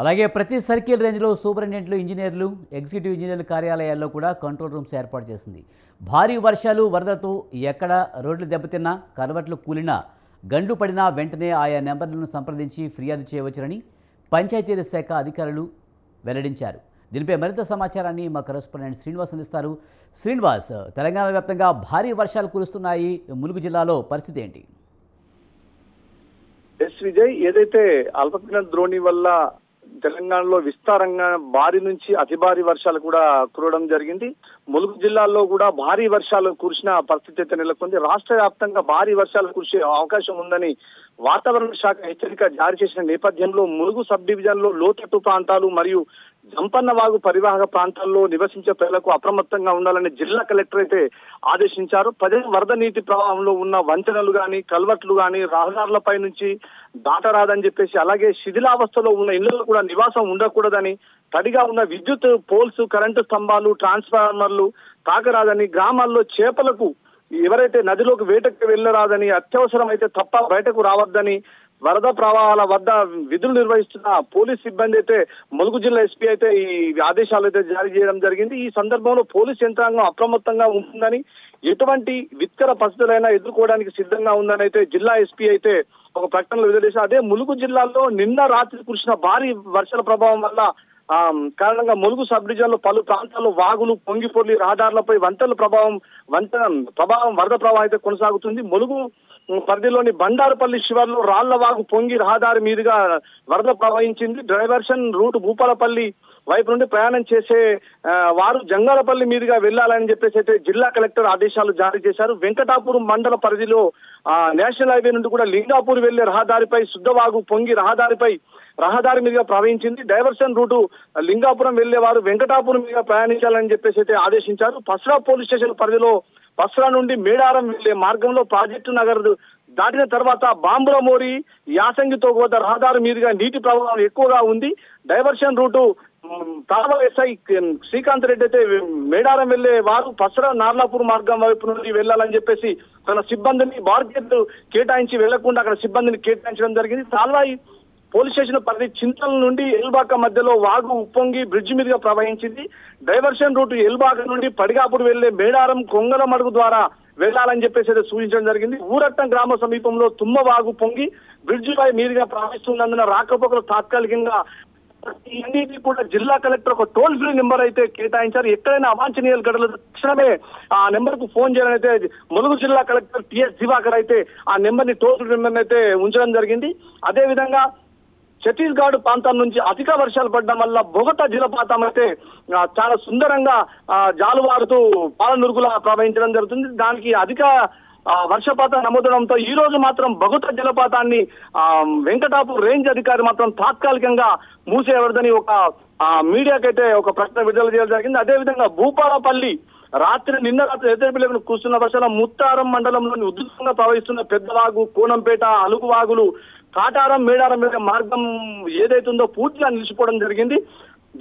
అలాగే ప్రతి సర్కిల్ రేంజ్లో సూపరింటెండెంట్లు, ఇంజనీర్లు, ఎగ్జిక్యూటివ్ ఇంజనీర్ల కార్యాలయాల్లో కూడా కంట్రోల్ రూమ్స్ ఏర్పాటు చేసింది. భారీ వర్షాలు, వరదలతో ఎక్కడ రోడ్లు దెబ్బతిన్నా, కలవట్లు కూలినా, గండ్లు పడినా వెంటనే ఆయా నెంబర్లను సంప్రదించి ఫిర్యాదు చేయవచ్చునని పంచాయతీరాజ్ శాఖ అధికారులు వెల్లడించారు. దీనిపై మరింత సమాచారాన్ని మా కరెస్పాండెంట్ శ్రీనివాస్ అందిస్తారు. శ్రీనివాస్, తెలంగాణ వ్యాప్తంగా భారీ వర్షాలు కురుస్తున్నాయి. ములుగు జిల్లాలో పరిస్థితి ఏంటి? ఎస్ విజయ్, ఏదైతే అల్పపీడన ద్రోణి వల్ల తెలంగాణలో విస్తారంగా భారీ నుంచి అతి భారీ వర్షాలు కూడా కురవడం జరిగింది. ములుగు జిల్లాలో కూడా భారీ వర్షాలు కురిసిన పరిస్థితి అయితే నెలకొంది. రాష్ట్ర వ్యాప్తంగా భారీ వర్షాలు కురిసే అవకాశం ఉందని వాతావరణ శాఖ హెచ్చరిక జారీ చేసిన నేపథ్యంలో ములుగు సబ్ డివిజన్ లో లోతట్టు ప్రాంతాలు మరియు జంపన్నవాగు పరివాహక ప్రాంతాల్లో నివసించే ప్రజలకు అప్రమత్తంగా ఉండాలని జిల్లా కలెక్టర్ అయితే ఆదేశించారు. ప్రజలు వరద నీటి ప్రవాహంలో ఉన్న వంతెనలు గాని, కల్వర్ట్లు గాని, రహదారులపై నుంచి దాటరాదని చెప్పేసి, అలాగే శిథిలావస్థలో ఉన్న ఇళ్లలో కూడా నివాసం ఉండకూడదని, తడిగా ఉన్న విద్యుత్ పోల్స్, కరెంటు స్తంభాలు, ట్రాన్స్ఫార్మర్లు తాకరాదని, గ్రామాల్లో చేపలకు ఎవరైతే నదిలోకి వేటకు వెళ్లరాదని, అత్యవసరం అయితే తప్ప బయటకు రావద్దని, వరద ప్రవాహాల వద్ద విధులు నిర్వహిస్తున్న పోలీస్ సిబ్బంది అయితే ములుగు జిల్లా ఎస్పీ అయితే ఈ ఆదేశాలు అయితే జారీ చేయడం జరిగింది. ఈ సందర్భంలో పోలీస్ యంత్రాంగం అప్రమత్తంగా ఉంటుందని, ఎటువంటి విత్కర పరిస్థితులైనా ఎదుర్కోవడానికి సిద్ధంగా ఉందని అయితే జిల్లా ఎస్పీ అయితే ఒక ప్రకటనలో వెల్లడించారు. అదే ములుగు జిల్లాలో నిన్న రాత్రి కురిసిన భారీ వర్షాల ప్రభావం వల్ల కారణంగా ములుగు సబ్ డివిజన్ లో పలు ప్రాంతాల్లో వాగులు పొంగిపొర్లి రహదారులపై వంతెనల ప్రభావం వరద ప్రవాహం అయితే కొనసాగుతుంది. ములుగు పరిధిలోని బండారుపల్లి శివార్లో రాళ్ల వాగు పొంగి రహదారి మీదుగా వరద ప్రవహించింది. డైవర్షన్ రూట్ భూపాలపల్లి వైపు నుండి ప్రయాణం చేసే వారు జంగాలపల్లి మీదుగా వెళ్లాలని చెప్పేసి అయితే జిల్లా కలెక్టర్ ఆదేశాలు జారీ చేశారు. వెంకటాపురం మండల పరిధిలో నేషనల్ హైవే నుండి కూడా లింగాపూర్ వెళ్లే రహదారిపై శుద్ధవాగు పొంగి రహదారి మీదుగా ప్రవహించింది. డైవర్షన్ రూటు లింగాపురం వెళ్లే వారు వెంకటాపురం మీదుగా ప్రయాణించాలని చెప్పేసి అయితే ఆదేశించారు. పస్రా పోలీస్ స్టేషన్ పరిధిలో పస్రా నుండి మేడారం వెళ్లే మార్గంలో ప్రాజెక్టు నగర్ దాటిన తర్వాత బాంబులమోరి, యాసంగితో వద్ద రహదారి మీదుగా నీటి ప్రవాహం ఎక్కువగా ఉంది. డైవర్షన్ రూటు తాళ ఎస్ఐ శ్రీకాంత్ రెడ్డి అయితే మేడారం వెళ్లే వారు పసరా నార్లాపూర్ మార్గం వైపు నుండి వెళ్లాలని చెప్పేసి తన సిబ్బందిని బార్గెట్ కేటాయించి వెళ్లకుండా అక్కడ సిబ్బందిని కేటాయించడం జరిగింది. తాల్వాయి పోలీస్ స్టేషన్ పరిధి చింతల నుండి ఎల్బాక మధ్యలో వాగు ఉప్పొంగి బ్రిడ్జ్ మీదుగా ప్రవహించింది. డైవర్షన్ రూట్ ఎల్బాక నుండి పడిగాపూర్ వెళ్లే మేడారం కొంగల మడుగు ద్వారా వెళ్లాలని చెప్పేసి సూచించడం జరిగింది. ఊరట్టం గ్రామ సమీపంలో తుమ్మవాగు పొంగి బ్రిడ్జ్ పై మీదుగా ప్రవహిస్తున్నందున రాకపోకలు తాత్కాలికంగా ఇవన్నీ కూడా జిల్లా కలెక్టర్ ఒక టోల్ ఫ్రీ నెంబర్ అయితే కేటాయించారు. ఎక్కడైనా అవాంఛనీయ ఘటనలు తక్షణమే ఆ నెంబర్ కు ఫోన్ చేయాలని అయితే ములుగు జిల్లా కలెక్టర్ టిఎస్ దివాకర్ అయితే ఆ నెంబర్ ని టోల్ ఫ్రీ నెంబర్ అయితే ఉంచడం జరిగింది. అదే విధంగా ఛత్తీస్గఢ్ ప్రాంతం నుంచి అధిక వర్షాలు పడడం వల్ల బొగతా జలపాతం అయితే చాలా సుందరంగా జాలువారుతూ పాలనురుగులా ప్రవహించడం జరుగుతుంది. దానికి అధిక వర్షపాతం నమోదవడంతో ఈ రోజు మాత్రం బొగతా జలపాతాన్ని వెంకటాపూర్ రేంజ్ అధికారి మాత్రం తాత్కాలికంగా మూసేయవద్దని ఒక మీడియాకైతే ఒక ప్రకటన విడుదల చేయడం జరిగింది. అదేవిధంగా భూపాలపల్లి నిన్న రాత్రి ఎదురుపిల్లకు కూర్చున్న వర్షాల ముత్తారం మండలంలోని ఉధృతంగా ప్రవహిస్తున్న పెద్దవాగు, కోనంపేట, అలుగువాగులు, కాటారం, మేడారం మీద మార్గం ఏదైతుందో పూర్తిగా నిలిచిపోవడం జరిగింది.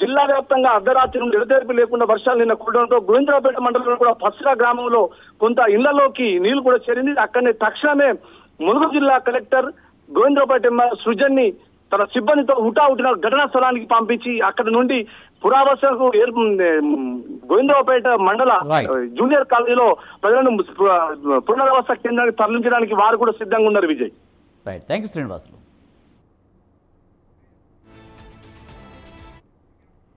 జిల్లా వ్యాప్తంగా అర్ధరాత్రి నుండి ఎడతెరిపి లేకుండా వర్షాలు నిన్న కురవడంతో గోవిందరావుపేట మండలంలో కూడా పస్రా గ్రామంలో కొంత ఇళ్లలోకి నీళ్లు కూడా చేరింది. అక్కడనే తక్షణమే ములుగు జిల్లా కలెక్టర్ గోవిందరావుపేట సృజన్ ని తన సిబ్బందితో హుటాహుటిన ఘటనా స్థలానికి పంపించి అక్కడ నుండి పురావస్థకు గోవిందరావుపేట మండల జూనియర్ కాలనీలో ప్రజలను పునరావాస కేంద్రానికి తరలించడానికి వారు కూడా సిద్ధంగా ఉన్నారు. Vijay, right, thank you Srinivasulu.